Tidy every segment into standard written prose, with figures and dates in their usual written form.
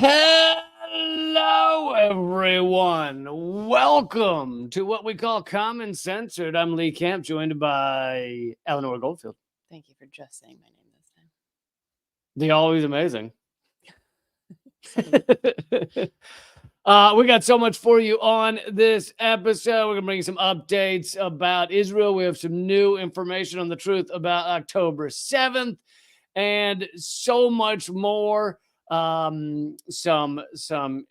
Hello, everyone. Welcome to what we call Common Censored. I'm Lee Camp, joined by Eleanor Goldfield. Thank you for just saying my name this time. The always amazing. We got so much for you on this episode. We're going to bring you some updates about Israel. We have some new information on the truth about October 7th and so much more. Some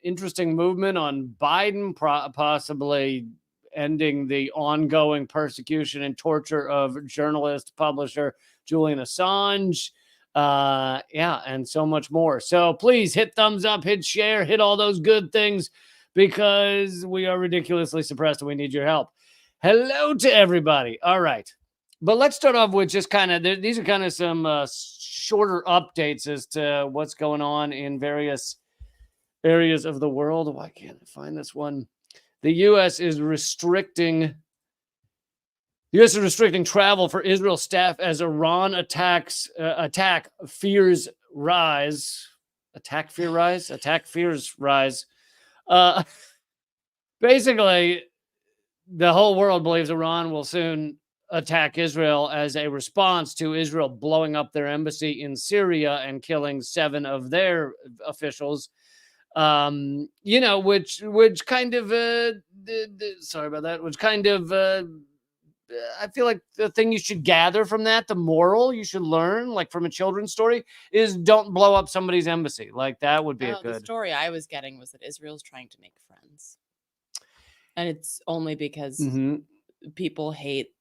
interesting movement on Biden possibly ending the ongoing persecution and torture of journalist, publisher Julian Assange. And so much more. So please hit thumbs up, hit share, hit all those good things because we are ridiculously suppressed and we need your help. Hello to everybody. All right. But let's start off with just kind of, these are kind of some shorter updates as to what's going on in various areas of the world. Why can't I find this one? The U.S. is restricting travel for Israel staff as Iran attack fears rise. Attack fears rise. Basically, the whole world believes Iran will soon attack Israel as a response to Israel blowing up their embassy in Syria and killing 7 of their officials. Which kind of sorry about that. Which kind of I feel like the thing you should gather from that, the moral you should learn, like from a children's story, is don't blow up somebody's embassy. Like that would be a good. The story I was getting was that Israel's trying to make friends, and it's only because people hate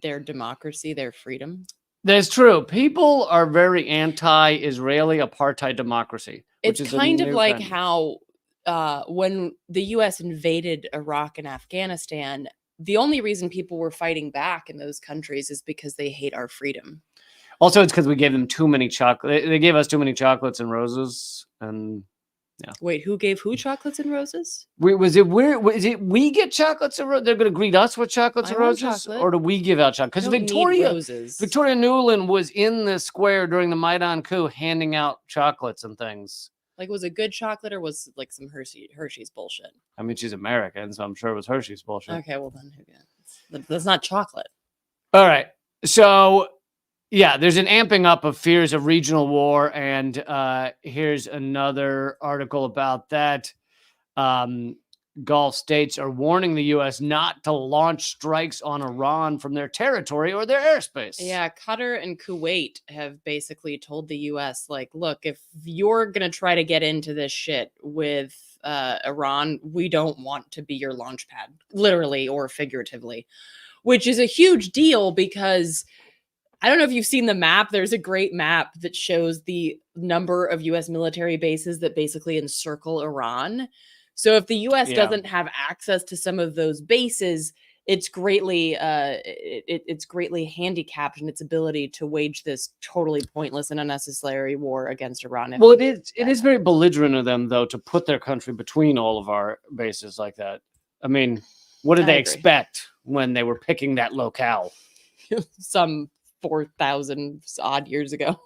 their democracy, their freedom. That's true. People are very anti-Israeli apartheid democracy. It's kind of like how when the U.S. invaded Iraq and Afghanistan, the only reason people were fighting back in those countries is because they hate our freedom. Also, it's because we gave them too many chocolate. They gave us too many chocolates and roses. And yeah. Wait, who gave who chocolates and roses? We get chocolates and roses? They're going to greet us with chocolates and roses? Or do we give out chocolates? Because Victoria Nuland was in the square during the Maidan coup handing out chocolates and things. Like, was it good chocolate or was it like some Hershey's bullshit? I mean, she's American, so I'm sure it was Hershey's bullshit. Okay, well then, that's not chocolate. All right. So, yeah, there's an amping up of fears of regional war, and here's another article about that. Gulf states are warning the U.S. not to launch strikes on Iran from their territory or their airspace. Yeah, Qatar and Kuwait have basically told the U.S., like, look, if you're going to try to get into this shit with Iran, we don't want to be your launch pad, literally or figuratively, which is a huge deal because I don't know if you've seen the map. There's a great map that shows the number of U.S. military bases that basically encircle Iran. So if the U.S. doesn't have access to some of those bases, it's greatly handicapped in its ability to wage this totally pointless and unnecessary war against Iran. Well, it is very belligerent of them, though, to put their country between all of our bases like that. I mean, what did they expect when they were picking that locale? Some 4,000 odd years ago.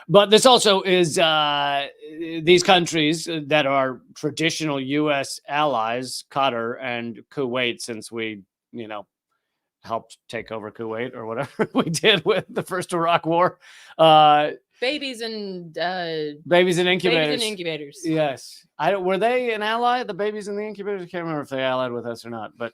But this also is these countries that are traditional U.S. allies, Qatar and Kuwait, since we, helped take over Kuwait or whatever we did with the first Iraq War. Babies and incubators. Yes. Were they an ally, the babies in the incubators? I can't remember if they allied with us or not, but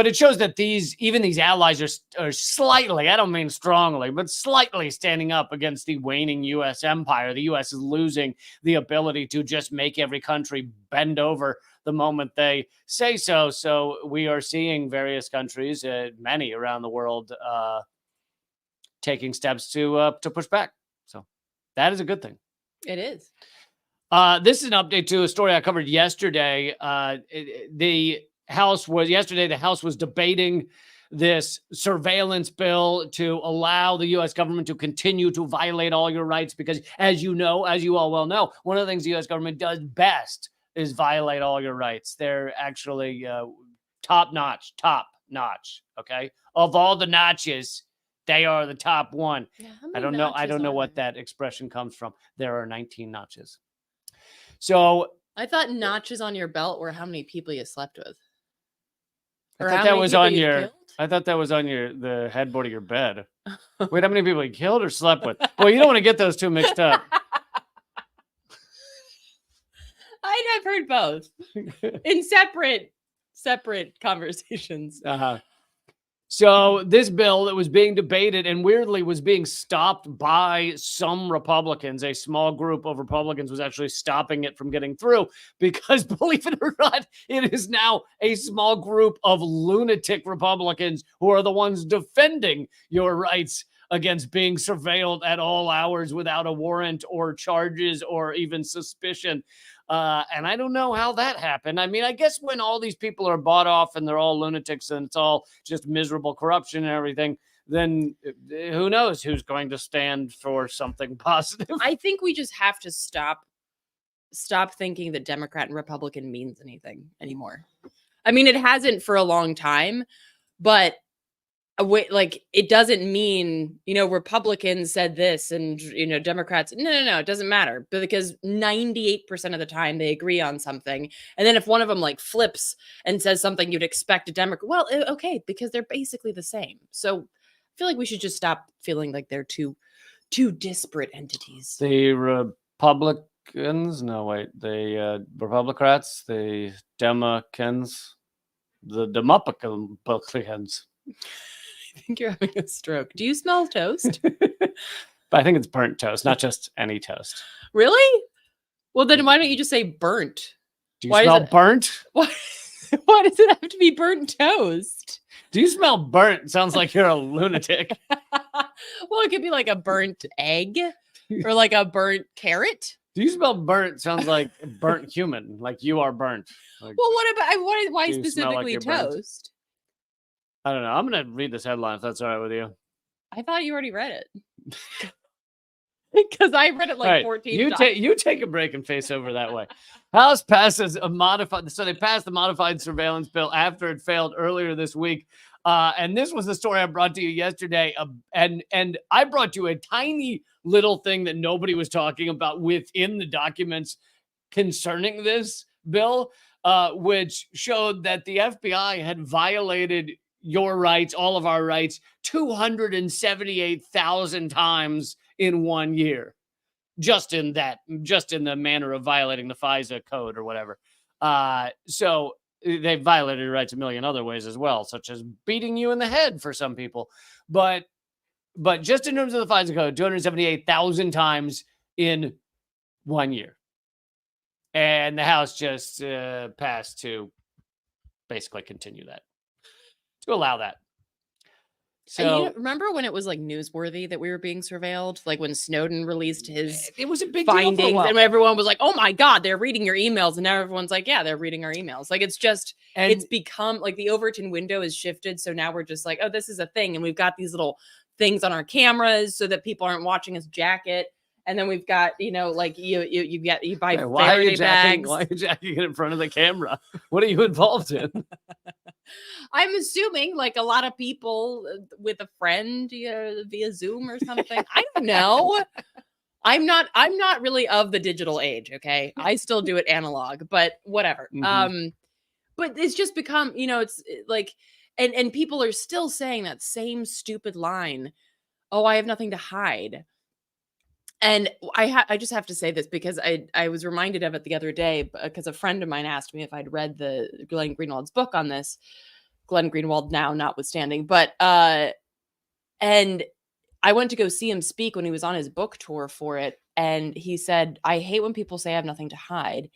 it shows that even these allies are slightly, I don't mean strongly, but slightly standing up against the waning U.S. empire. The U.S. is losing the ability to just make every country bend over the moment they say so. So we are seeing various countries, many around the world, taking steps to push back. So that is a good thing. It is. This is an update to a story I covered yesterday. The House was debating this surveillance bill to allow the U.S. government to continue to violate all your rights because, as you all well know, one of the things the U.S. government does best is violate all your rights. They're actually top notch. Okay, of all the notches, they are the top one. Yeah, I don't know what that expression comes from. There are 19 notches. So I thought notches on your belt were how many people you slept with. I Or thought how that many was people on you your. killed? I thought that was on the headboard of your bed. Wait, how many people you killed or slept with? Boy, you don't want to get those two mixed up. I've heard both in separate conversations. So this bill that was being debated and weirdly was being stopped by some Republicans, a small group of Republicans was actually stopping it from getting through because, believe it or not, it is now a small group of lunatic Republicans who are the ones defending your rights against being surveilled at all hours without a warrant or charges or even suspicion. And I don't know how that happened. I mean, I guess when all these people are bought off and they're all lunatics and it's all just miserable corruption and everything, then who knows who's going to stand for something positive. I think we just have to stop thinking that Democrat and Republican means anything anymore. I mean, it hasn't for a long time, but like it doesn't mean, Republicans said this and, Democrats. No, it doesn't matter because 98% of the time they agree on something. And then if one of them like flips and says something you'd expect a Democrat, well, okay, because they're basically the same. So I feel like we should just stop feeling like they're two disparate entities. The Republicans, no, wait, the Republicrats, the Democrats, the Democrats. I think you're having a stroke. Do you smell toast? But I think it's burnt toast, not just any toast. Really? Well, then why don't you just say burnt? Do you smell burnt? Why does it have to be burnt toast? Do you smell burnt? Sounds like you're a lunatic. Well, it could be like a burnt egg or like a burnt carrot. Do you smell burnt? Sounds like burnt human, like you are burnt. Like, well, what about why specifically like toast? I don't know. I'm going to read this headline if that's all right with you. I thought you already read it. Because I read it like 14 times. You take a break and face over that way. House passes a modified. So they passed the modified surveillance bill after it failed earlier this week. And this was the story I brought to you yesterday. And I brought you a tiny little thing that nobody was talking about within the documents concerning this bill, which showed that the FBI had violated your rights, all of our rights, 278,000 times in 1 year, just in the manner of violating the FISA code or whatever. So they violated your rights a million other ways as well, such as beating you in the head for some people. But just in terms of the FISA code, 278,000 times in 1 year. And the House just passed to basically continue that, to allow that. So remember when it was like newsworthy that we were being surveilled? Like when Snowden released his it was a big findings deal for a while. and everyone was like, oh my God, they're reading your emails. And now everyone's like, yeah, they're reading our emails. Like it's become like the Overton window is shifted. So now we're just like, oh, this is a thing. And we've got these little things on our cameras so that people aren't watching us jack it. And then we've got, like you buy Faraday bags. Why are you jacking it in front of the camera? What are you involved in? I'm assuming like a lot of people with a friend via Zoom or something. I don't know. I'm not really of the digital age. Okay. I still do it analog, but whatever. Mm-hmm. But it's just become, it's like, and people are still saying that same stupid line. Oh, I have nothing to hide. And I just have to say this because I was reminded of it the other day because a friend of mine asked me if I'd read the Glenn Greenwald's book on this. Glenn Greenwald now notwithstanding, but and I went to go see him speak when he was on his book tour for it, and he said, I hate when people say I have nothing to hide,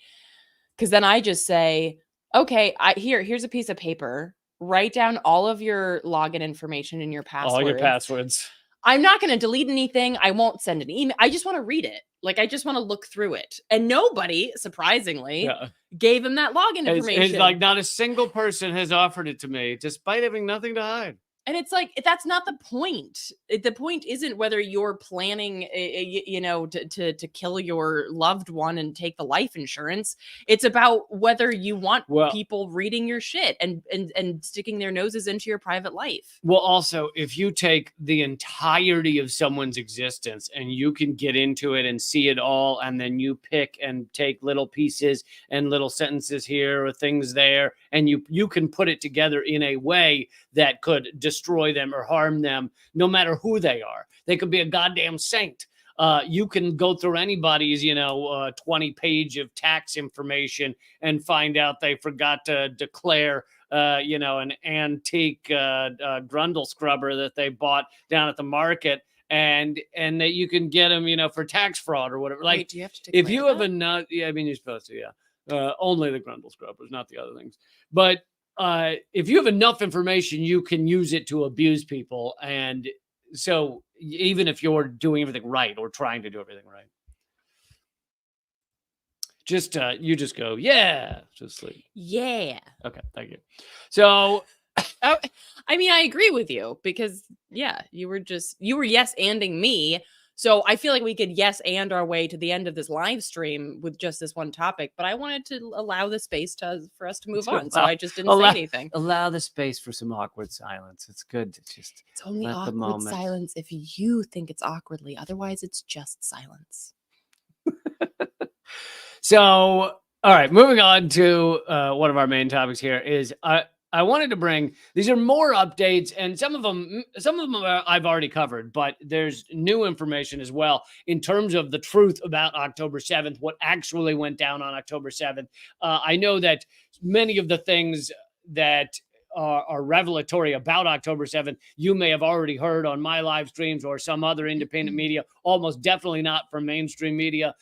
because then I just say, okay, here's a piece of paper, write down all of your login information and your passwords. All your passwords. I'm not going to delete anything. I won't send an email. I just want to read it. Like, I just want to look through it. And nobody, surprisingly, gave him that login information. It's like not a single person has offered it to me, despite having nothing to hide. And it's like, that's not the point. The point isn't whether you're planning, to kill your loved one and take the life insurance. It's about whether you want people reading your shit and sticking their noses into your private life. Well, also, if you take the entirety of someone's existence and you can get into it and see it all, and then you pick and take little pieces and little sentences here or things there, and you can put it together in a way that could destroy them or harm them, no matter who they are. They could be a goddamn saint. You can go through anybody's, 20-page of tax information and find out they forgot to declare, an antique Grundle scrubber that they bought down at the market, and that you can get them, for tax fraud or whatever. Like, wait, do you have to declare if you have enough, yeah, I mean, you're supposed to, yeah. Only the Grundle scrubbers, not the other things. But if you have enough information, you can use it to abuse people. And so even if you're doing everything right or trying to do everything right, you just go, yeah, just sleep. Yeah. Okay, thank you. So, I mean, I agree with you because, yeah, you were yes-anding me. So I feel like we could yes and our way to the end of this live stream with just this one topic, but I wanted to allow the space for us to move on. So I just didn't say anything. Allow the space for some awkward silence. It's good to just It's only awkward silence if you think it's awkwardly. Otherwise, it's just silence. So, all right, moving on to one of our main topics here is I wanted to bring, these are more updates, and some of them I've already covered, but there's new information as well in terms of the truth about October 7th, what actually went down on October 7th. I know that many of the things that are revelatory about October 7th, you may have already heard on my live streams or some other independent media, almost definitely not from mainstream media.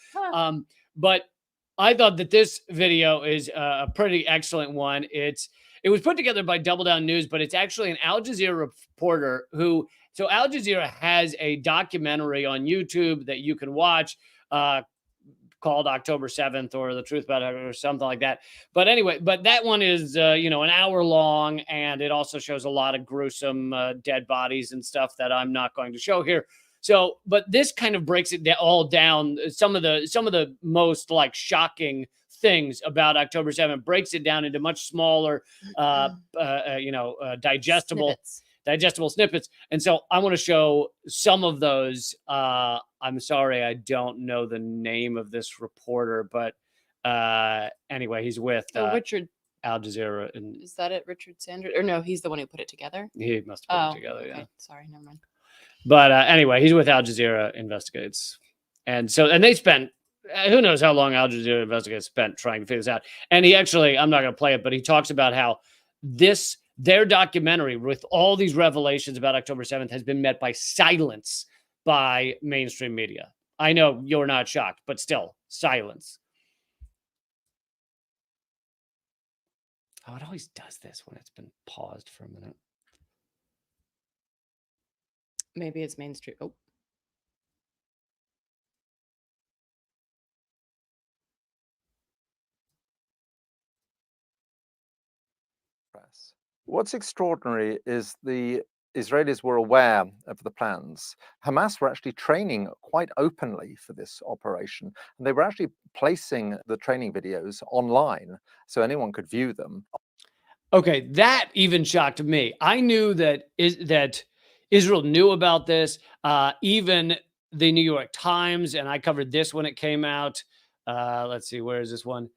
But I thought that this video is a pretty excellent one. It was put together by Double Down News, but it's actually an Al Jazeera reporter so Al Jazeera has a documentary on YouTube that you can watch called October 7th or The Truth About It or something like that. But anyway, that one is, an hour long, and it also shows a lot of gruesome dead bodies and stuff that I'm not going to show here. So, but this kind of breaks it all down. Some of the most like shocking things about October 7th, breaks it down into much smaller, digestible snippets. And so I want to show some of those. I'm sorry, I don't know the name of this reporter, but anyway, he's with Richard Al Jazeera. Is that it, Richard Sanders? Or no, he's the one who put it together. He must have put it together. Okay. Yeah. Sorry, never mind. But anyway, he's with Al Jazeera Investigates. And they spent, who knows how long Al Jazeera Investigates spent trying to figure this out. And he actually, I'm not going to play it, but he talks about how their documentary with all these revelations about October 7th has been met by silence by mainstream media. I know you're not shocked, but still, silence. Oh, it always does this when it's been paused for a minute. Maybe it's mainstream. Oh. What's extraordinary is the Israelis were aware of the plans. Hamas were actually training quite openly for this operation, and they were actually placing the training videos online so anyone could view them. Okay, that even shocked me. I knew that Israel knew about this. Even the New York Times, and I covered this when it came out. Let's see, where is this one?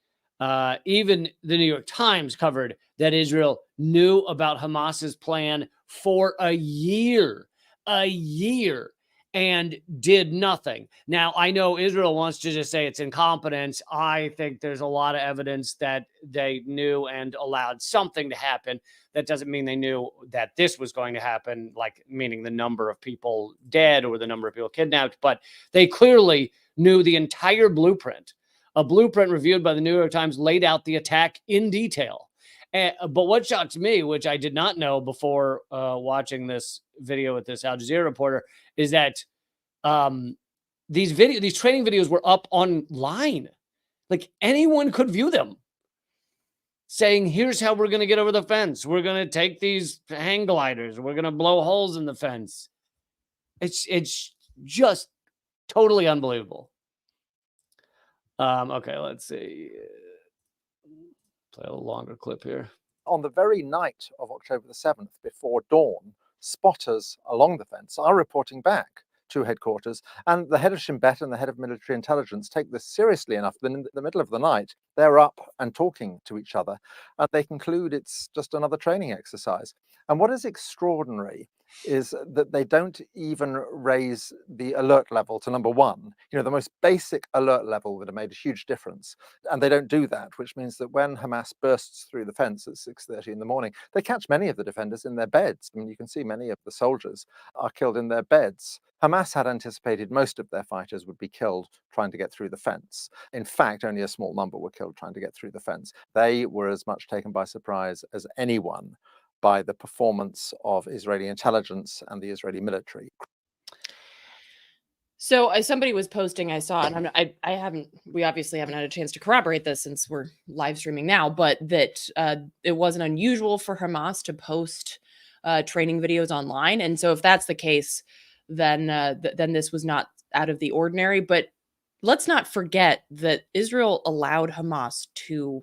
Even the New York Times covered that Israel knew about Hamas's plan for a year, and did nothing. Now, I know Israel wants to just say it's incompetence. I think there's a lot of evidence that they knew and allowed something to happen. That doesn't mean they knew that this was going to happen, like meaning the number of people dead or the number of people kidnapped, but they clearly knew the entire blueprint. A blueprint reviewed by the New York Times laid out the attack in detail. But what shocks me, which I did not know before watching this video with this Al Jazeera reporter, is that these training videos were up online. Like anyone could view them. saying, here's how we're going to get over the fence. We're going to take these hang gliders. We're going to blow holes in the fence. It's just totally unbelievable. Okay, let's see. Play a longer clip here. On the very night of October the 7th, before dawn, spotters along the fence are reporting back to headquarters, and the head of Shin Bet and the head of military intelligence take this seriously enough that in the middle of the night they're up and talking to each other, and they conclude it's just another training exercise. And what is extraordinary is that they don't even raise the alert level to number one, the most basic alert level that have made a huge difference. And they don't do that, which means that when Hamas bursts through the fence at 6:30 in the morning, they catch many of the defenders in their beds. I mean, you can see many of the soldiers are killed in their beds. Hamas had anticipated most of their fighters would be killed trying to get through the fence. In fact, only a small number were killed trying to get through the fence. They were as much taken by surprise as anyone by the performance of Israeli intelligence and the Israeli military. So somebody was posting, I saw, and we obviously haven't had a chance to corroborate this since we're live streaming now, but that it wasn't unusual for Hamas to post training videos online. And so if that's the case, then this was not out of the ordinary. But let's not forget that Israel allowed Hamas to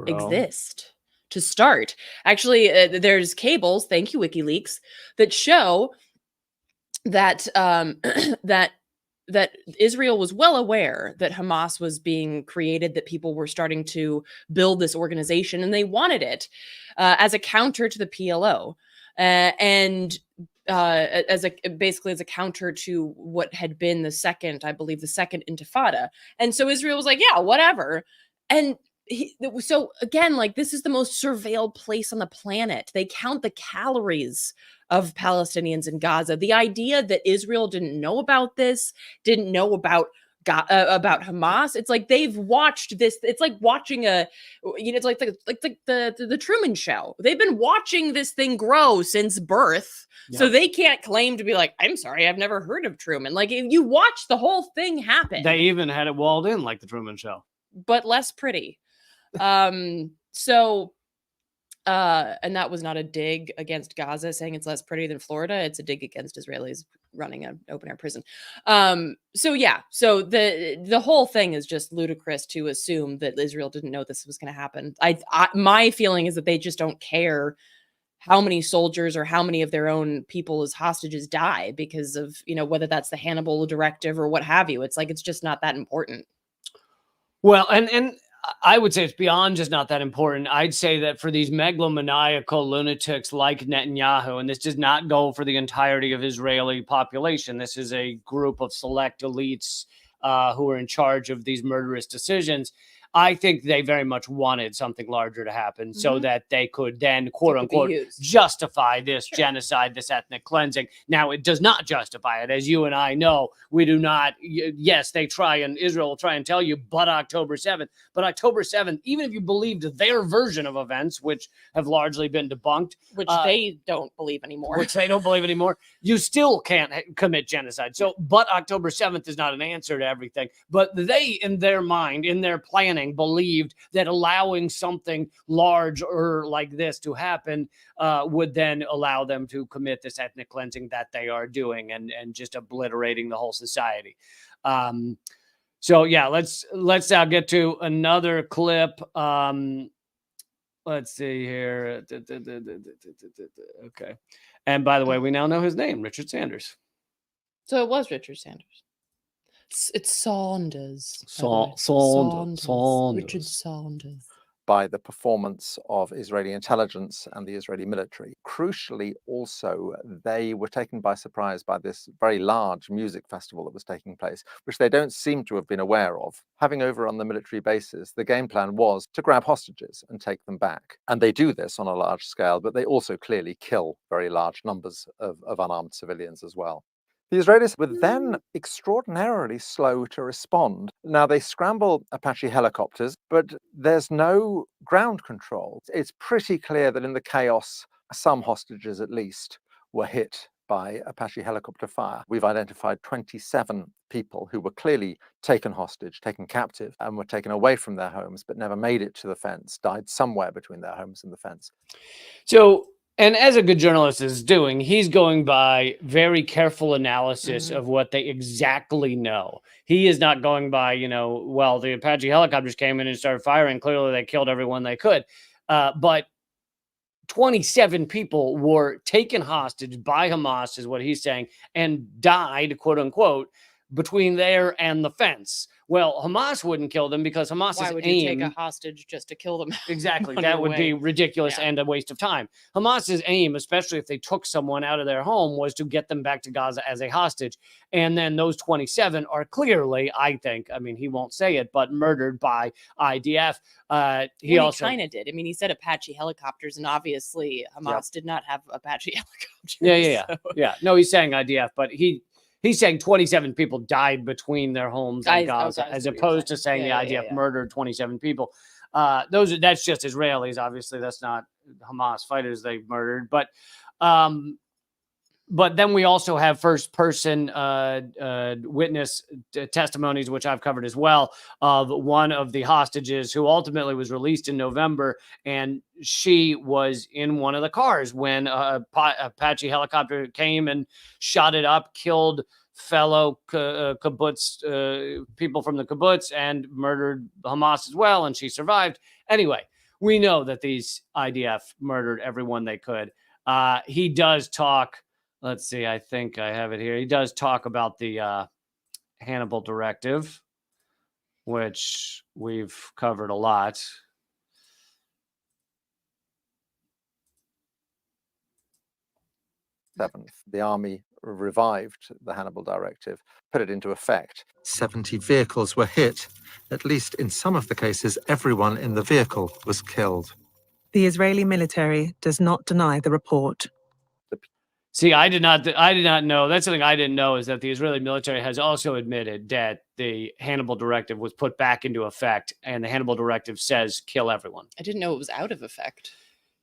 exist, to start. Actually, there's cables, thank you WikiLeaks, that show that that Israel was well aware that Hamas was being created, that people were starting to build this organization, and they wanted it as a counter to the PLO, and basically as a counter to what had been the second Intifada. And so Israel was like, yeah, whatever. And so again, like, this is the most surveilled place on the planet. They count the calories of Palestinians in Gaza. The idea that Israel didn't know about this, didn't know about Hamas, it's like they've watched this. It's like watching it's like the Truman Show. They've been watching this thing grow since birth. Yep. So they can't claim to be like, I'm sorry, I've never heard of Truman. Like, if you watch the whole thing happen. They even had it walled in like the Truman Show, but less pretty. And that was not a dig against Gaza saying it's less pretty than Florida. It's a dig against Israelis running an open air prison. So the whole thing is just ludicrous to assume that Israel didn't know this was going to happen. My feeling is that they just don't care how many soldiers or how many of their own people as hostages die because of, whether that's the Hannibal directive or what have you. It's like, it's just not that important. Well, and I would say it's beyond just not that important. I'd say that for these megalomaniacal lunatics like Netanyahu, and this does not go for the entirety of Israeli population. This is a group of select elites who are in charge of these murderous decisions. I think they very much wanted something larger to happen so that they could then, quote unquote, justify this genocide, this ethnic cleansing. Now, it does not justify it. As you and I know, we do not. Yes, they try, and Israel will try and tell you, but October 7th. But October 7th, even if you believed their version of events, which have largely been debunked. Which they don't believe anymore. You still can't commit genocide. So, but October 7th is not an answer to everything. But they, in their mind, in their planning, believed that allowing something large or like this to happen would then allow them to commit this ethnic cleansing that they are doing and just obliterating the whole society. So yeah, let's now get to another clip. Let's see here. Okay. And by the way, we now know his name, Richard Sanders. So it was Richard Sanders. It's Saunders. Saunders. Richard Saunders. By the performance of Israeli intelligence and the Israeli military. Crucially, also, they were taken by surprise by this very large music festival that was taking place, which they don't seem to have been aware of. Having over on the military bases, the game plan was to grab hostages and take them back. And they do this on a large scale, but they also clearly kill very large numbers of unarmed civilians as well. The Israelis were then extraordinarily slow to respond. Now, they scramble Apache helicopters, but there's no ground control. It's pretty clear that in the chaos, some hostages at least were hit by Apache helicopter fire. We've identified 27 people who were clearly taken hostage, taken captive, and were taken away from their homes, but never made it to the fence, died somewhere between their homes and the fence. So, and as a good journalist is doing, he's going by very careful analysis of what they exactly know. He is not going by, well, the Apache helicopters came in and started firing. Clearly, they killed everyone they could. But 27 people were taken hostage by Hamas, is what he's saying, and died, quote unquote, between there and the fence. Well, Hamas wouldn't kill them because Hamas's Why would aim... you take a hostage just to kill them? Exactly. on That your would be way? ridiculous Yeah. and a waste of time. Hamas's aim, especially if they took someone out of their home, was to get them back to Gaza as a hostage. And then those 27 are clearly, I think, I mean, he won't say it, but murdered by IDF. He also kind of did. I mean, he said Apache helicopters, and obviously Hamas did not have Apache helicopters. Yeah. so- Yeah. No, he's saying IDF, but he's saying 27 people died between their homes in Gaza, okay, I as see what you're opposed to saying. saying Yeah, the yeah, IDF yeah. murdered 27 people. That's just Israelis. Obviously, that's not Hamas fighters they murdered. But then we also have first-person witness testimonies, which I've covered as well, of one of the hostages who ultimately was released in November, and she was in one of the cars when a Apache helicopter came and shot it up, killed fellow kibbutz people from the kibbutz, and murdered Hamas as well, and she survived. Anyway, we know that these IDF murdered everyone they could. He does talk... Let's see. I think I have it here. He does talk about the Hannibal Directive, which we've covered a lot. The army revived the Hannibal Directive, put it into effect. 70 vehicles were hit. At least in some of the cases, everyone in the vehicle was killed. The Israeli military does not deny the report. See, I did not know. That's something I didn't know, is that the Israeli military has also admitted that the Hannibal Directive was put back into effect, and the Hannibal Directive says kill everyone. I didn't know it was out of effect.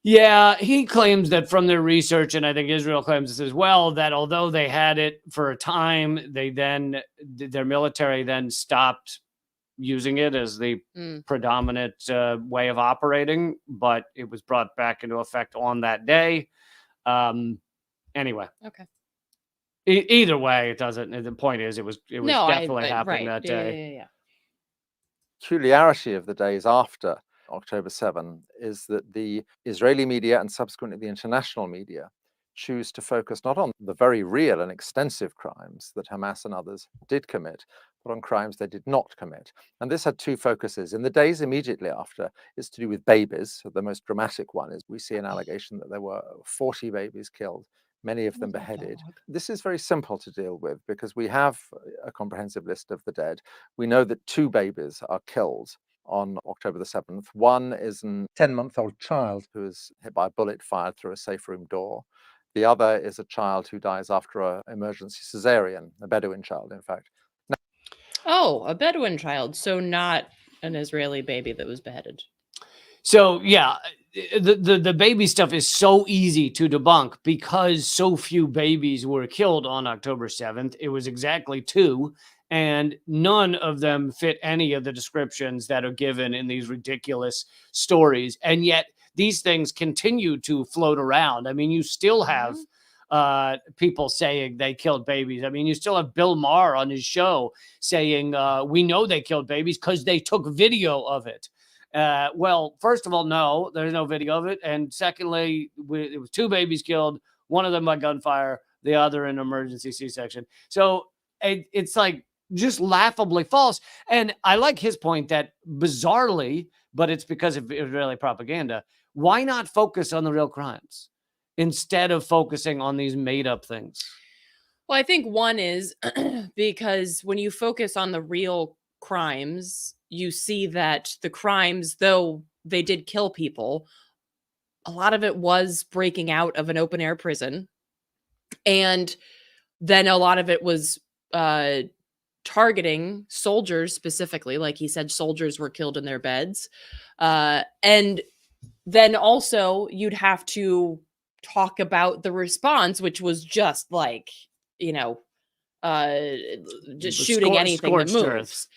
Yeah, he claims that from their research, and I think Israel claims this as well, that although they had it for a time, their military then stopped using it as the predominant way of operating, but it was brought back into effect on that day. Anyway. Okay. Either way, it doesn't. The point is, it was definitely happening right. that day. Yeah. Peculiarity of the days after October 7 is that the Israeli media and subsequently the international media choose to focus not on the very real and extensive crimes that Hamas and others did commit, but on crimes they did not commit. And this had two focuses. In the days immediately after, it's to do with babies. The most dramatic one is we see an allegation that there were 40 babies killed, many of them beheaded. This is very simple to deal with because we have a comprehensive list of the dead. We know that 2 babies are killed on October the 7th. One is a 10-month-old child who is hit by a bullet fired through a safe room door. The other is a child who dies after an emergency cesarean, a Bedouin child, in fact. Oh, a Bedouin child. So not an Israeli baby that was beheaded. So yeah, the baby stuff is so easy to debunk because so few babies were killed on October 7th. It was exactly 2, and none of them fit any of the descriptions that are given in these ridiculous stories. And yet these things continue to float around. I mean, you still have people saying they killed babies. I mean, you still have Bill Maher on his show saying, we know they killed babies because they took video of it. Well, first of all, no, there's no video of it. And secondly, it was 2 babies killed, one of them by gunfire, the other in emergency C-section. So it's like just laughably false. And I like his point that bizarrely, but it's because of Israeli propaganda, why not focus on the real crimes instead of focusing on these made up things? Well, I think one is because when you focus on the real crimes, you see that the crimes, though they did kill people, a lot of it was breaking out of an open air prison. And then a lot of it was targeting soldiers specifically. Like he said, soldiers were killed in their beds. And then also you'd have to talk about the response, which was just like, you know, just shooting anything that moves.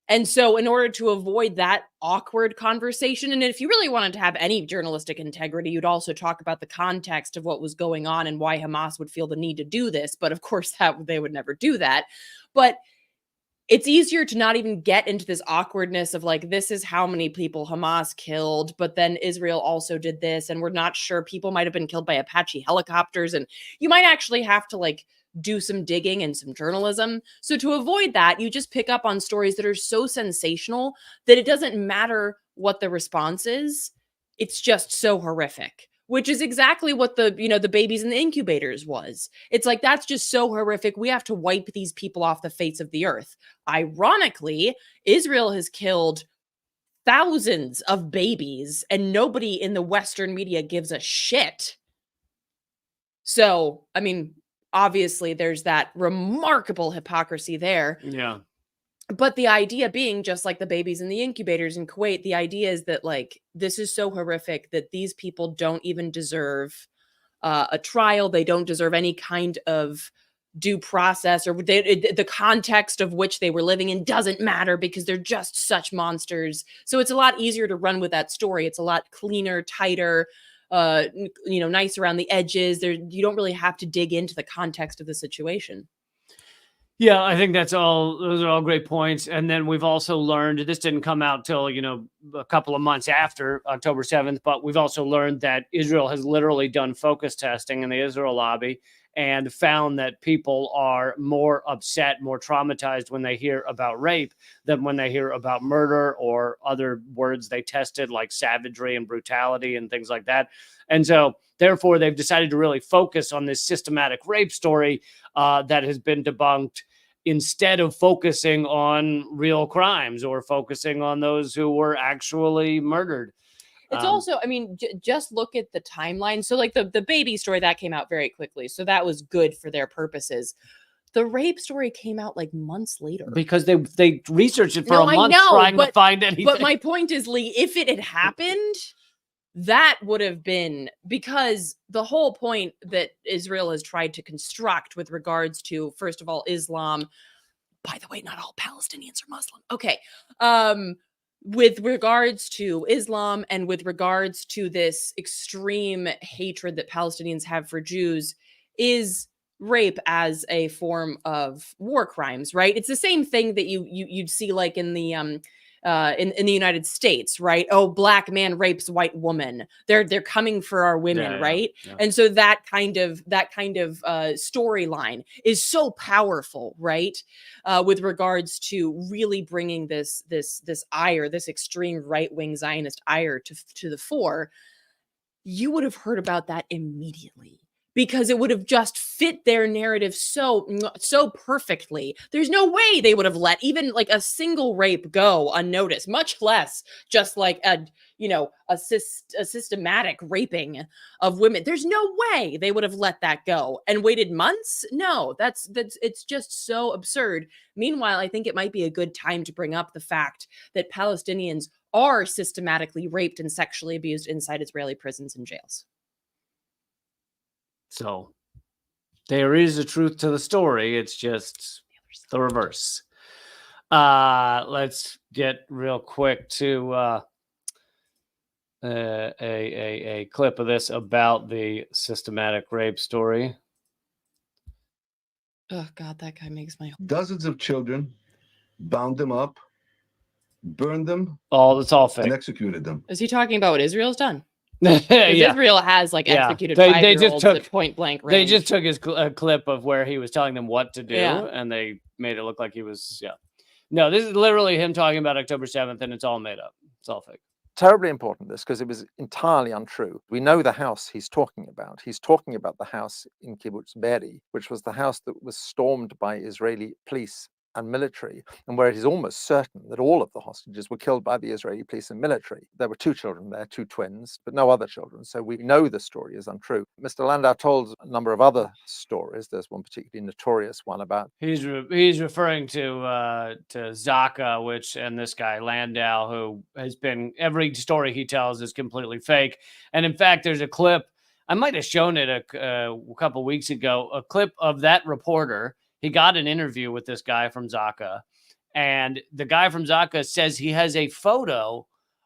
And so in order to avoid that awkward conversation, and if you really wanted to have any journalistic integrity, you'd also talk about the context of what was going on and why Hamas would feel the need to do this. But of course, they would never do that. But it's easier to not even get into this awkwardness of like, this is how many people Hamas killed, but then Israel also did this, and we're not sure. People might have been killed by Apache helicopters, and you might actually have to like do some digging and some journalism. So to avoid that, you just pick up on stories that are so sensational that it doesn't matter what the response is. It's just so horrific, which is exactly what the babies in the incubators was. It's like, that's just so horrific. We have to wipe these people off the face of the earth. Ironically, Israel has killed thousands of babies and nobody in the Western media gives a shit. So, I mean, obviously there's that remarkable hypocrisy there. Yeah. But the idea being, just like the babies in the incubators in Kuwait, the idea is that like, this is so horrific that these people don't even deserve a trial. They don't deserve any kind of due process, or the context of which they were living in doesn't matter because they're just such monsters. So it's a lot easier to run with that story. It's a lot cleaner, tighter, nice around the edges. You don't really have to dig into the context of the situation. Yeah, I think those are all great points. And then we've also learned, this didn't come out till, a couple of months after October 7th, but we've also learned that Israel has literally done focus testing in the Israel lobby and found that people are more upset, more traumatized when they hear about rape than when they hear about murder or other words they tested like savagery and brutality and things like that. And so therefore, they've decided to really focus on this systematic rape story that has been debunked, instead of focusing on real crimes or focusing on those who were actually murdered. It's also, I mean, just look at the timeline. So like the baby story, that came out very quickly. So that was good for their purposes. The rape story came out like months later. Because they researched it for a month trying to find anything. But my point is, Lee, if it had happened, that would have been, because the whole point that Israel has tried to construct with regards to, first of all, Islam, by the way, not all Palestinians are Muslim. Okay. With regards to Islam and with regards to this extreme hatred that Palestinians have for Jews, is rape as a form of war crimes, right? It's the same thing that you'd see like in the in the United States, right? Oh, black man rapes white woman. They're coming for our women, right? Yeah. And so that kind of storyline is so powerful, right? With regards to really bringing this ire, this extreme right-wing Zionist ire to the fore. You would have heard about that immediately, because it would have just fit their narrative so perfectly. There's no way they would have let even like a single rape go unnoticed, much less just like a systematic raping of women. There's no way they would have let that go and waited months. No, that's it's just so absurd. Meanwhile, I think it might be a good time to bring up the fact that Palestinians are systematically raped and sexually abused inside Israeli prisons and jails. So there is a truth to the story. It's just the reverse. Let's get real quick to a clip of this about the systematic rape story. Oh, God, that guy makes my... Dozens of children, bound them up, burned them. It's all fake. And executed them. Is he talking about what Israel's done? Yeah. Israel has like executed 5-year-olds at point blank range. They just took a clip of where he was telling them what to do, and they made it look like he was, No, this is literally him talking about October 7th, and it's all made up. It's all fake. Terribly important, this, because it was entirely untrue. We know the house he's talking about. He's talking about the house in Kibbutz Be'eri, which was the house that was stormed by Israeli police and military, and where it is almost certain that all of the hostages were killed by the Israeli police and military. There were 2 children there, 2 twins, but no other children. So we know the story is untrue. Mr. Landau told a number of other stories. There's one particularly notorious one about... He's referring to Zaka, and this guy Landau, who has been, every story he tells is completely fake. And in fact, there's a clip I might have shown it a couple weeks ago, a clip of that reporter. He got an interview with this guy from Zaka, and the guy from Zaka says he has a photo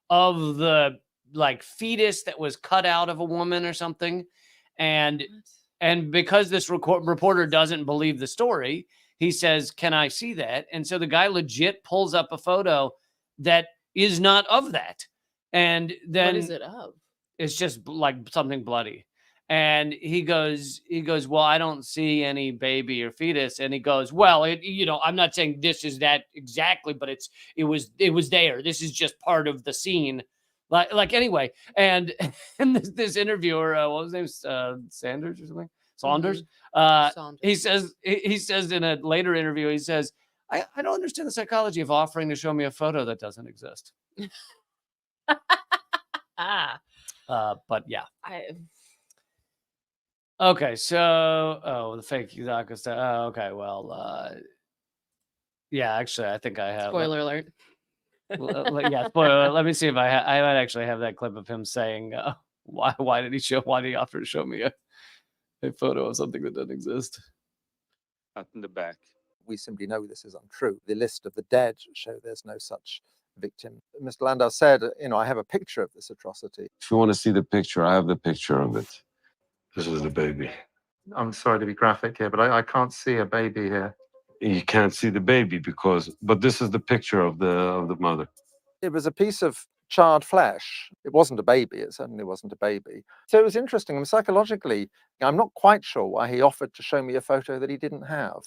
of the like fetus that was cut out of a woman or something. And because this reporter doesn't believe the story, he says, "Can I see that?" And so the guy legit pulls up a photo that is not of that. And then what is it of? It's just like something bloody. And he goes, "Well, I don't see any baby or fetus." And he goes, "Well, I'm not saying this is that exactly, but it was there. This is just part of the scene." Like anyway, and this interviewer, what was his name, Sanders or something, Saunders. Saunders. He says in a later interview, he says, I don't understand the psychology of offering to show me a photo that doesn't exist." But yeah. Okay, so the fake Zaka stuff. Oh, okay, well, yeah, actually, I think I have. Spoiler alert. Yeah, spoiler. Let me see if I might actually have that clip of him saying, why did he offer to show me a photo of something that doesn't exist? Out in the back. We simply know this is untrue. The list of the dead show there's no such victim. Mr. Landau said, I have a picture of this atrocity. If you want to see the picture, I have the picture of it. This is the baby. I'm sorry to be graphic here, but I can't see a baby here. You can't see the baby but this is the picture of the mother. It was a piece of charred flesh. It wasn't a baby. It certainly wasn't a baby. So it was interesting. And psychologically, I'm not quite sure why he offered to show me a photo that he didn't have.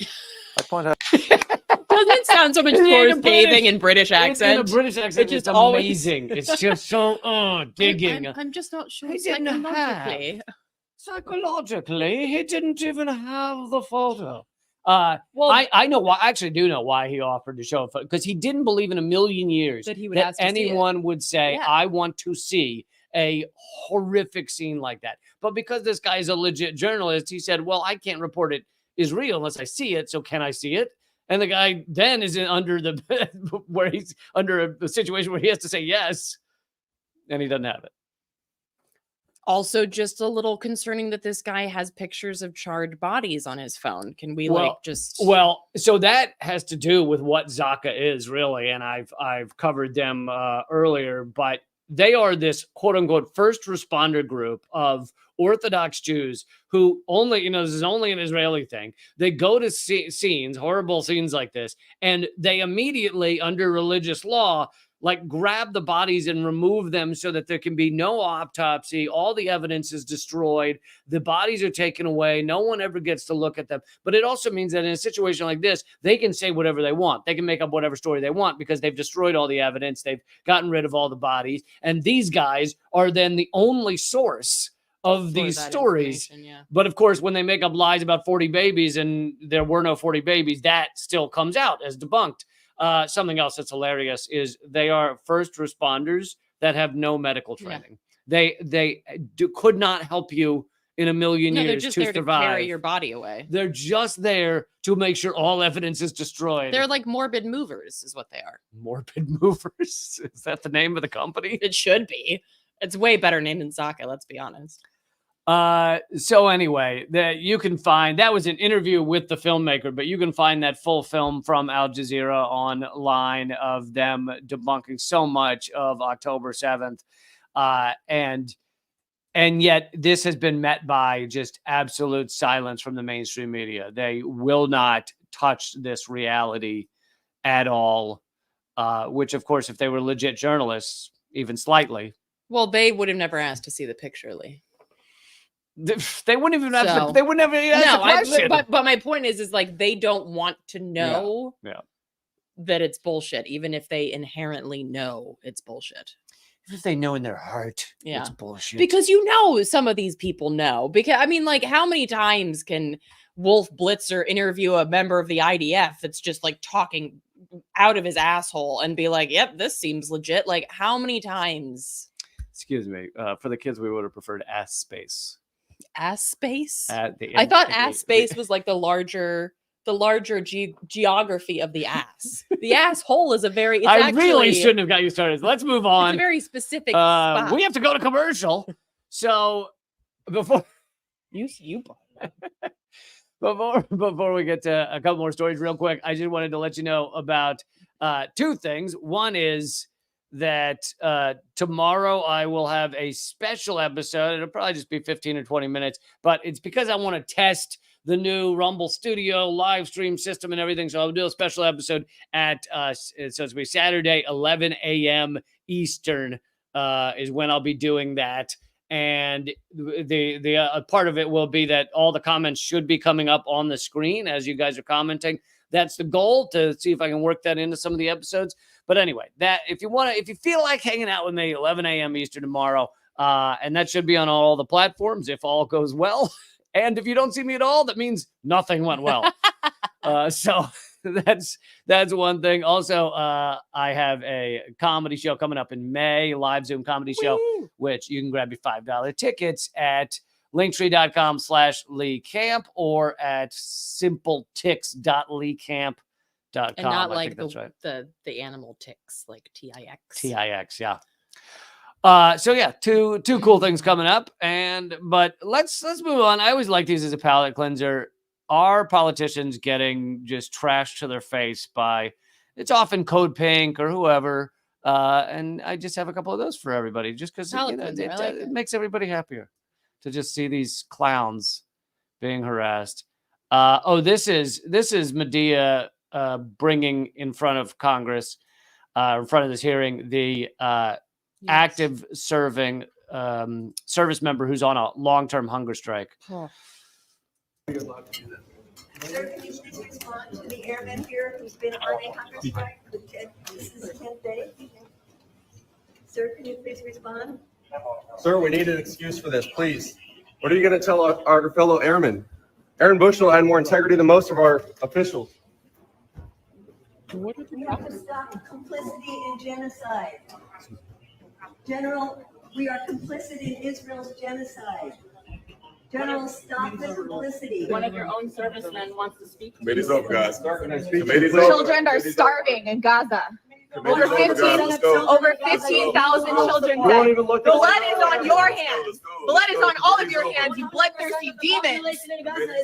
I point out. Doesn't sound so much more scathing in British accent. In a British accent, it's amazing. It's just so digging. I'm just not sure He didn't psychologically. Psychologically, he didn't even have the photo. Well, I know why. I actually do know why he offered to show a photo, because he didn't believe in a million years that he would ask to anyone would say, Yeah. "I want to see a horrific scene like that." But because this guy is a legit journalist, he said, "Well, I can't report it is real unless I see it. So can I see it?" And the guy then is under where he's under a situation where he has to say yes, and he doesn't have it. Also, just a little concerning that this guy has pictures of charred bodies on his phone. Can we Well, so that has to do with what Zaka is really, and I've covered them earlier, but they are this quote unquote first responder group of Orthodox Jews who only, this is only an Israeli thing. They go to scenes, horrible scenes like this, and they immediately, under religious law, like grab the bodies and remove them so that there can be no autopsy. All the evidence is destroyed. The bodies are taken away. No one ever gets to look at them. But it also means that in a situation like this, they can say whatever they want. They can make up whatever story they want because they've destroyed all the evidence. They've gotten rid of all the bodies. And these guys are then the only source of these stories. Yeah. But of course, when they make up lies about 40 babies and there were no 40 babies, that still comes out as debunked. Something else that's hilarious is they are first responders that have no medical training. Yeah. They could not help you in a million years they're just to there survive. To carry your body away. They're just there to make sure all evidence is destroyed. They're like morbid movers is what they are. Morbid movers? Is that the name of the company? It should be. It's way better name than Zaka, let's be honest. So anyway, you can find, that was an interview with the filmmaker, but you can find that full film from Al Jazeera online of them debunking so much of October 7th. And yet this has been met by just absolute silence from the mainstream media. They will not touch this reality at all, which of course, if they were legit journalists, even slightly. Well, they would have never asked to see the picture, Lee. They wouldn't even have. They would never ask the question. But my point is like they don't want to know that it's bullshit, even if they inherently know it's bullshit. If they know in their heart, it's bullshit. Because some of these people know. Because I mean, like, how many times can Wolf Blitzer interview a member of the IDF that's just like talking out of his asshole and be like, "Yep, this seems legit." Like, how many times? Excuse me. For the kids, we would have preferred ass space. Ass space? I thought ass space was like the larger geography of the ass. The asshole is a very. I really shouldn't have got you started. Let's move on. It's a very specific spot. We have to go to commercial. So before You before we get to a couple more stories real quick, I just wanted to let you know about two things. One is that tomorrow I will have a special episode. It'll probably just be 15 or 20 minutes, but it's because I want to test the new Rumble Studio live stream system and everything. So I'll do a special episode at, so it's be Saturday, 11 a.m. Eastern is when I'll be doing that. And the part of it will be that all the comments should be coming up on the screen as you guys are commenting. That's the goal, to see if I can work that into some of the episodes. But anyway, that if you feel like hanging out with me, 11 a.m. Eastern tomorrow, and that should be on all the platforms if all goes well. And if you don't see me at all, that means nothing went well. So that's one thing. Also, I have a comedy show coming up in May, live Zoom comedy show, which you can grab your $5 tickets at linktree.com/Lee Camp or at simpletix.leecamp.com. and not like right. the animal ticks, like TIX. TIX, yeah. So yeah, two cool things coming up, but let's move on. I always like these as a palate cleanser. Are politicians getting just trashed to their face by, it's often Code Pink or whoever, and I just have a couple of those for everybody, just because it makes everybody happier to just see these clowns being harassed. This is Medea bringing in front of Congress, in front of this hearing, the active serving service member who's on a long-term hunger strike. Sir, can you please respond to the airman here who's been on a hunger strike? This is the 10th day. Sir, can you please respond? Sir, we need an excuse for this, please. What are you going to tell our fellow airmen? Aaron Bushnell had more integrity than most of our officials. We have to stop complicity in genocide. General, we are complicit in Israel's genocide. General, stop the complicity. One of your own servicemen wants to speak. Committee's over, guys. Children are starving in Gaza. Over 15,000 children dead. Blood is on your hands. Blood is on all of your hands, you bloodthirsty demons.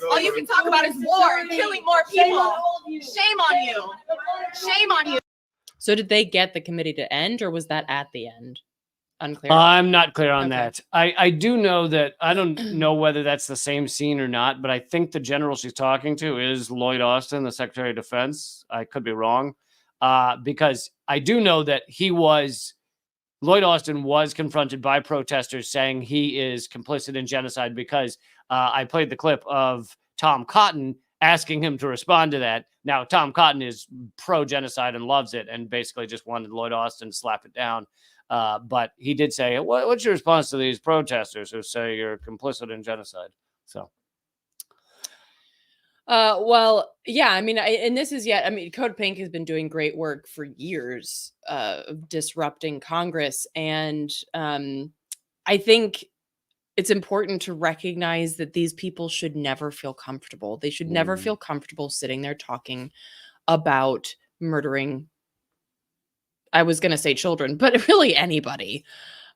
All you can talk about is war and killing more people. Shame on you. Shame on you. So did they get the committee to end, or was that at the end? Unclear. I'm not clear on that. I do know that, I don't know whether that's the same scene or not, but I think the general she's talking to is Lloyd Austin, the Secretary of Defense. I could be wrong, because I do know that Lloyd Austin was confronted by protesters saying he is complicit in genocide, because I played the clip of Tom Cotton asking him to respond to that. Now, Tom Cotton is pro-genocide and loves it, and basically just wanted Lloyd Austin to slap it down. But he did say, what's your response to these protesters who say you're complicit in genocide? So. Well, yeah, I mean, Code Pink has been doing great work for years, of disrupting Congress. And I think it's important to recognize that these people should never feel comfortable. They should never feel comfortable sitting there talking about murdering, I was going to say children, but really anybody.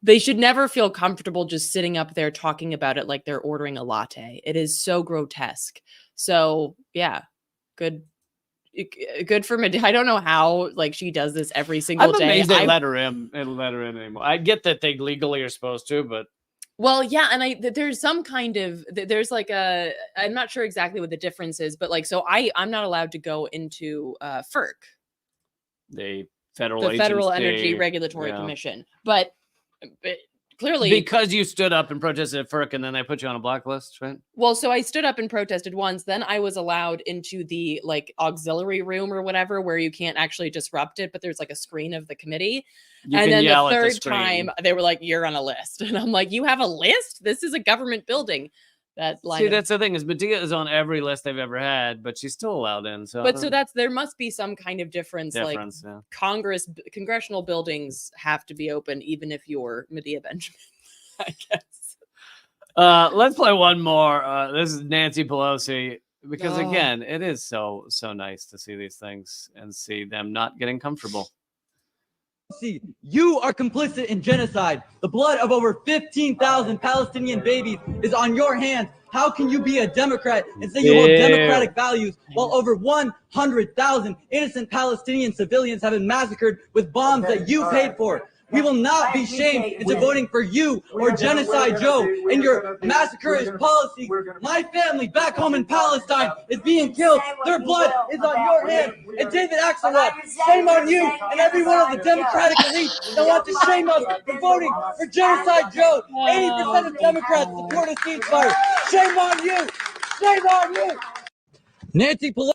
They should never feel comfortable just sitting up there talking about it like they're ordering a latte. It is so grotesque. So yeah, good for Medea. I don't know how she does this every single day. I'm amazed they let her in anymore. I get that they legally are supposed to, but. Well, yeah, and there's some kind of, there's I'm not sure exactly what the difference is, but I'm not allowed to go into FERC. The Federal Energy Regulatory Commission. But clearly, because you stood up and protested at FERC, and then they put you on a blacklist, right? Well, so I stood up and protested once. Then I was allowed into the auxiliary room or whatever, where you can't actually disrupt it, but there's a screen of the committee. And then the third time, they were like, "You're on a list," and I'm like, "You have a list? This is a government building." That's the thing, is Medea is on every list they've ever had, but she's still allowed in. There must be some kind of difference. Yeah. Congressional buildings have to be open, even if you're Medea Benjamin, I guess. Let's play one more. This is Nancy Pelosi, because again, it is so nice to see these things and see them not getting comfortable. See, you are complicit in genocide. The blood of over 15,000 Palestinian babies is on your hands. How can you be a Democrat and say you hold democratic values while over 100,000 innocent Palestinian civilians have been massacred with bombs that you paid for? We will not be shamed into voting for you or Genocide Joe and your massacreist policy. My family back home in Palestine is being killed. Their blood is on your hands. And David Axelrod, shame on you and every one of the Democratic elite that want to shame us for voting for Genocide Joe. 80% of Democrats support a ceasefire. Shame on you. Shame on you. Nancy Pelosi.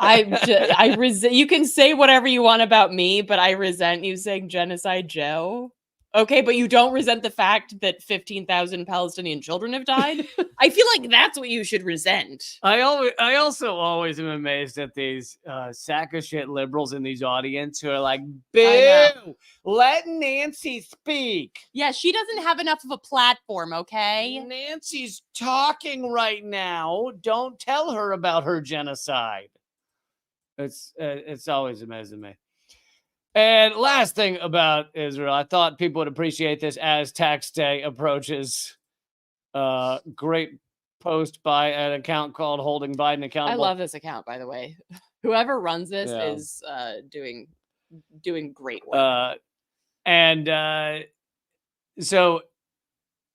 I resent. You can say whatever you want about me, but I resent you saying Genocide Joe. Okay, but you don't resent the fact that 15,000 Palestinian children have died? I feel like that's what you should resent. I also always am amazed at these sack of shit liberals in these audience who are like, boo, let Nancy speak. Yeah, she doesn't have enough of a platform, okay? Nancy's talking right now. Don't tell her about her genocide. It's always amazing me. And last thing about Israel, I thought people would appreciate this as tax day approaches. Great post by an account called Holding Biden Accountable. I love this account, by the way. Whoever runs this is doing great work. So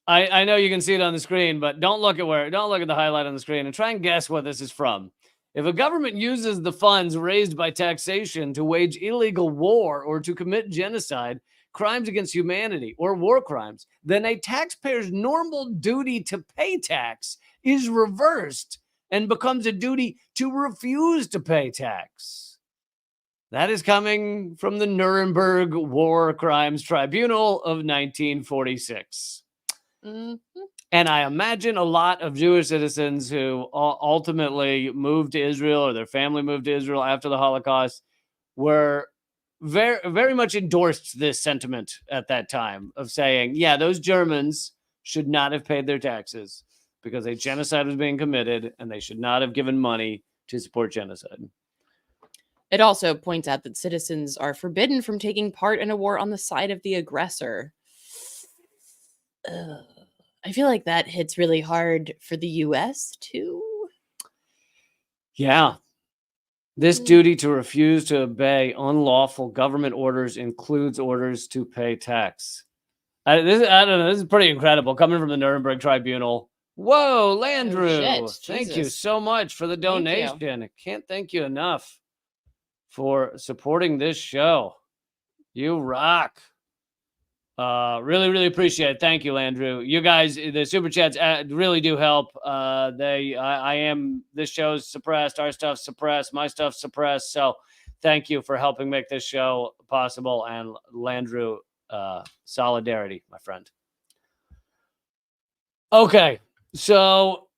I know you can see it on the screen, but don't look at the highlight on the screen and try and guess what this is from. If a government uses the funds raised by taxation to wage illegal war or to commit genocide, crimes against humanity, or war crimes, then a taxpayer's normal duty to pay tax is reversed and becomes a duty to refuse to pay tax. That is coming from the Nuremberg War Crimes Tribunal of 1946. Mm-hmm. And I imagine a lot of Jewish citizens who ultimately moved to Israel or their family moved to Israel after the Holocaust were very, very much endorsed this sentiment at that time of saying, yeah, those Germans should not have paid their taxes because a genocide was being committed and they should not have given money to support genocide. It also points out that citizens are forbidden from taking part in a war on the side of the aggressor. I feel like that hits really hard for the U.S. too. Yeah. This duty to refuse to obey unlawful government orders includes orders to pay tax. I don't know. This is pretty incredible. Coming from the Nuremberg Tribunal. Whoa, Landrew. Thank you so much for the donation. I can't thank you enough for supporting this show. You rock. Really, really appreciate it. Thank you, Landrew. You guys, the super chats really do help. This show's suppressed, our stuff's suppressed, my stuff's suppressed. So thank you for helping make this show possible. And Landrew, solidarity, my friend. Okay, so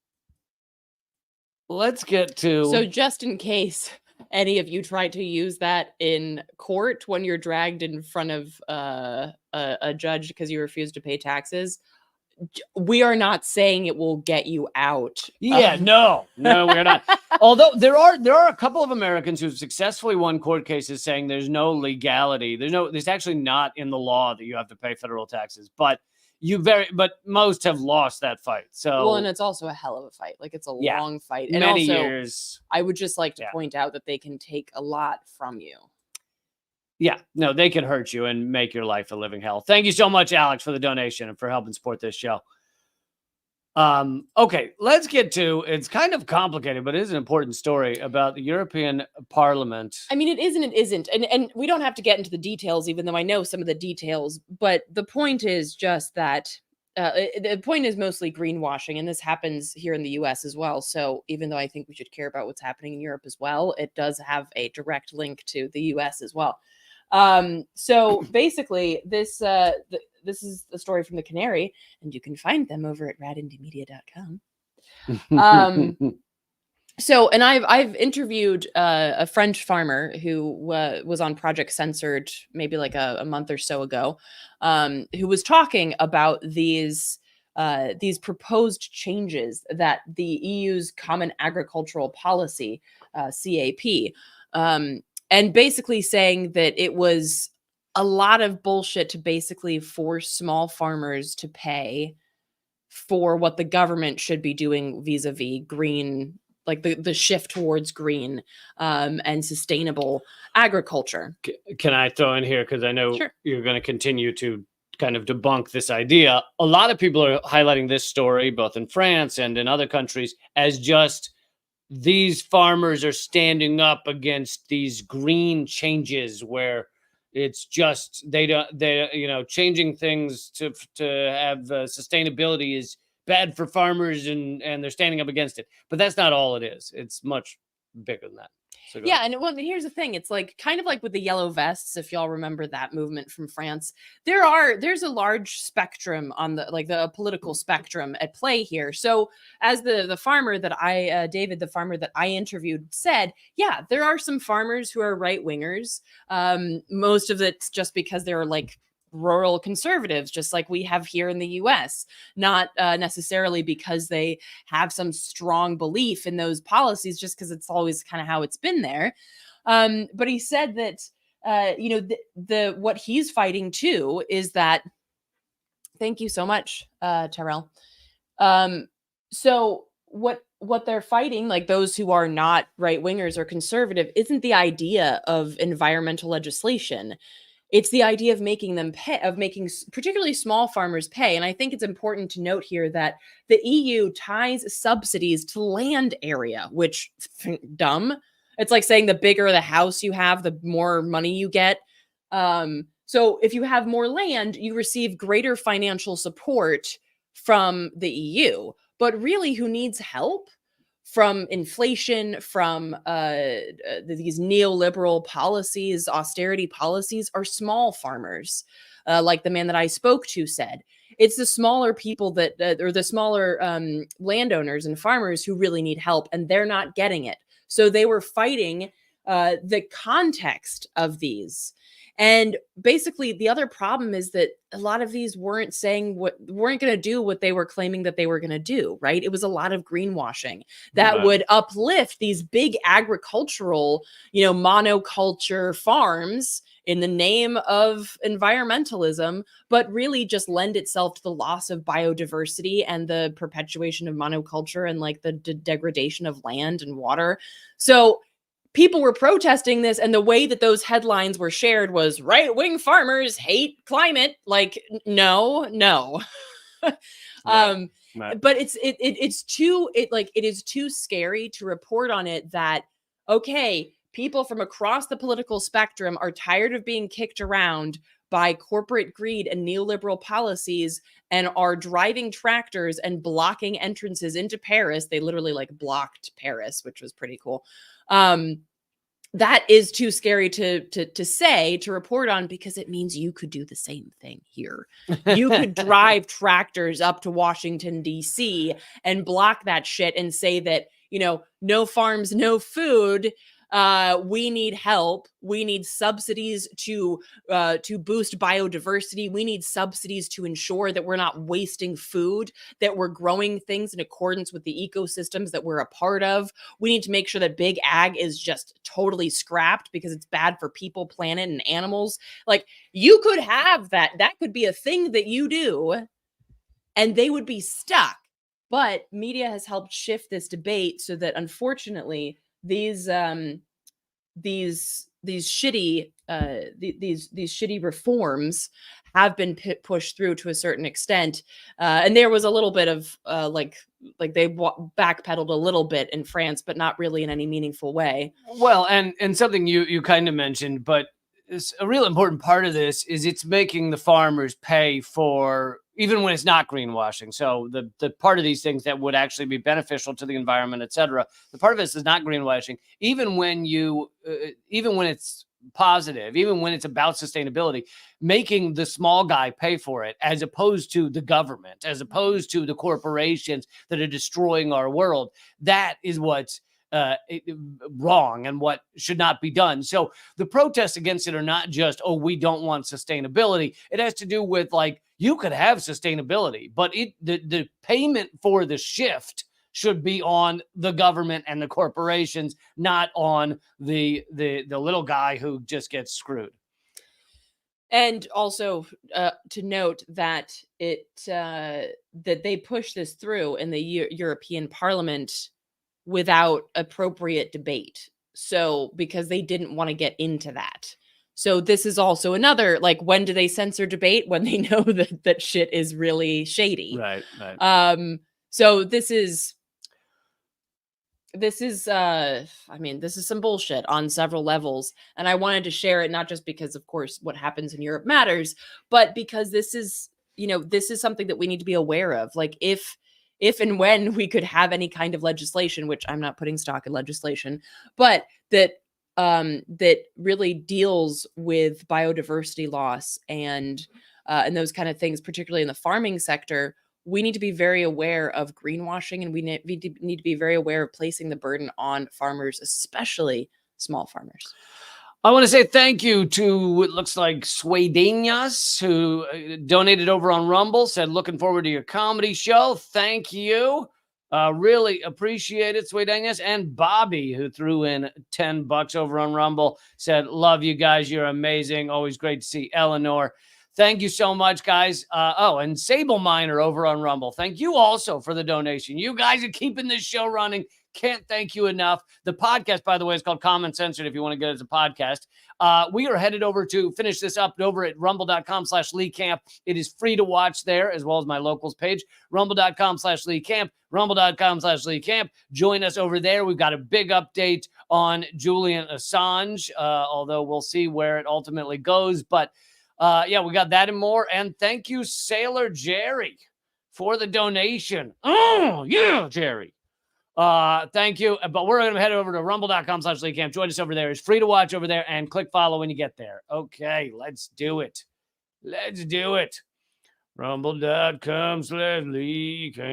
let's get to. So just in case any of you try to use that in court when you're dragged in front of a judge because you refuse to pay taxes, we are not saying it will get you out. Yeah, no, we're not. Although there are a couple of Americans who've successfully won court cases saying there's no legality. There's actually not in the law that you have to pay federal taxes, but most have lost that fight. So well, and it's also a hell of a fight. Like it's a long fight. And many also, years. I would just like to point out that they can take a lot from you. Yeah, no, they can hurt you and make your life a living hell. Thank you so much, Alex, for the donation and for helping support this show. Okay, let's get to, it's kind of complicated, but it is an important story about the European Parliament. I mean, it is and it isn't. And we don't have to get into the details, even though I know some of the details. But the point is just that the point is mostly greenwashing. And this happens here in the US as well. So even though I think we should care about what's happening in Europe as well, it does have a direct link to the US as well. So basically, this is the story from the Canary, and you can find them over at radindymedia.com. So, and I've interviewed a French farmer who was on Project Censored maybe like a month or so ago, who was talking about these proposed changes that the EU's Common Agricultural Policy, CAP, and basically saying that it was a lot of bullshit to basically force small farmers to pay for what the government should be doing vis-a-vis green, like the shift towards green and sustainable agriculture. Can I throw in here, because I know Sure. you're going to continue to kind of debunk this idea. A lot of people are highlighting this story, both in France and in other countries, as just these farmers are standing up against these green changes where it's just they changing things to have sustainability is bad for farmers, and they're standing up against it. But that's not all it is. It's much bigger than that. So go Yeah, ahead. and well, here's the thing. It's like kind of like with the yellow vests, if y'all remember that movement from France. There's a large spectrum on the political spectrum at play here. So as the farmer that David, the farmer that I interviewed, said, yeah, there are some farmers who are right wingers. Most of it's just because they're like rural conservatives, just like we have here in the US, not necessarily because they have some strong belief in those policies, just because it's always kind of how it's been there. But he said that, the what he's fighting too is that, thank you so much, Tyrell. So what they're fighting, like those who are not right wingers or conservative, isn't the idea of environmental legislation. It's the idea of making them pay, of making particularly small farmers pay. And I think it's important to note here that the EU ties subsidies to land area, which dumb. It's like saying the bigger the house you have, the more money you get. So if you have more land, you receive greater financial support from the EU. But really, who needs help from inflation, from these neoliberal policies, austerity policies, are small farmers. Like the man that I spoke to said, it's the smaller people that, or the smaller landowners and farmers who really need help, and they're not getting it. So they were fighting the context of these. And basically, the other problem is that a lot of these weren't going to do what they were claiming that they were going to do, right? It was a lot of greenwashing that would uplift these big agricultural, monoculture farms in the name of environmentalism, but really just lend itself to the loss of biodiversity and the perpetuation of monoculture and like the degradation of land and water. So people were protesting this, and the way that those headlines were shared was right-wing farmers hate climate. Like, no. Right. But it is too scary to report on it that, okay, people from across the political spectrum are tired of being kicked around by corporate greed and neoliberal policies and are driving tractors and blocking entrances into Paris. They literally like blocked Paris, which was pretty cool. That is too scary to report on, because it means you could do the same thing here. You could drive tractors up to Washington, D.C. and block that shit and say that, no farms, no food. We need help. We need subsidies to boost biodiversity. We need subsidies to ensure that we're not wasting food, that we're growing things in accordance with the ecosystems that we're a part of. We need to make sure that big ag is just totally scrapped because it's bad for people, planet, and animals. Like, you could have that. That could be a thing that you do, and they would be stuck. But media has helped shift this debate so that, unfortunately, these shitty reforms have been pushed through to a certain extent, and there was a little bit of like they backpedaled a little bit in France, but not really in any meaningful way. Well, and something you kind of mentioned, but a real important part of this is it's making the farmers pay for, even when it's not greenwashing. So the part of these things that would actually be beneficial to the environment, et cetera, the part of this is not greenwashing. Even when it's positive, even when it's about sustainability, making the small guy pay for it, as opposed to the government, as opposed to the corporations that are destroying our world, that is what's wrong and what should not be done. So the protests against it are not just, oh, we don't want sustainability. It has to do with, like, you could have sustainability, but the payment for the shift should be on the government and the corporations, not on the little guy who just gets screwed. And also to note that that they pushed this through in the European Parliament without appropriate debate. So because they didn't want to get into that. So this is also another, like, when do they censor debate? When they know that shit is really shady. Right, right. So this is I mean, this is some bullshit on several levels, and I wanted to share it, not just because of course what happens in Europe matters, but because this is, you know, this is something that we need to be aware of. Like, if and when we could have any kind of legislation, which I'm not putting stock in legislation, but that that really deals with biodiversity loss and those kind of things, particularly in the farming sector, we need to be very aware of greenwashing, and we need to be very aware of placing the burden on farmers, especially small farmers. I want to say thank you to, it looks like, Suedeñas, who donated over on Rumble, said, looking forward to your comedy show. Thank you. Really appreciate it, Suedeñas. And Bobby, who threw in $10 over on Rumble, said, love you guys. You're amazing. Always great to see Eleanor. Thank you so much, guys. And Sable Miner over on Rumble. Thank you also for the donation. You guys are keeping this show running. Can't thank you enough. The podcast, by the way, is called Common Censored if you want to get it as a podcast. We are headed over to finish this up over at rumble.com/Lee Camp. It is free to watch there, as well as my locals page, rumble.com/Lee Camp, rumble.com/Lee Camp. Join us over there. We've got a big update on Julian Assange, although we'll see where it ultimately goes. But yeah, we got that and more. And thank you, Sailor Jerry, for the donation. Oh, yeah, Jerry. Thank you. But we're going to head over to rumble.com/Lee Camp. Join us over there. It's free to watch over there, and click follow when you get there. Okay, let's do it. Let's do it. Rumble.com/Lee Camp.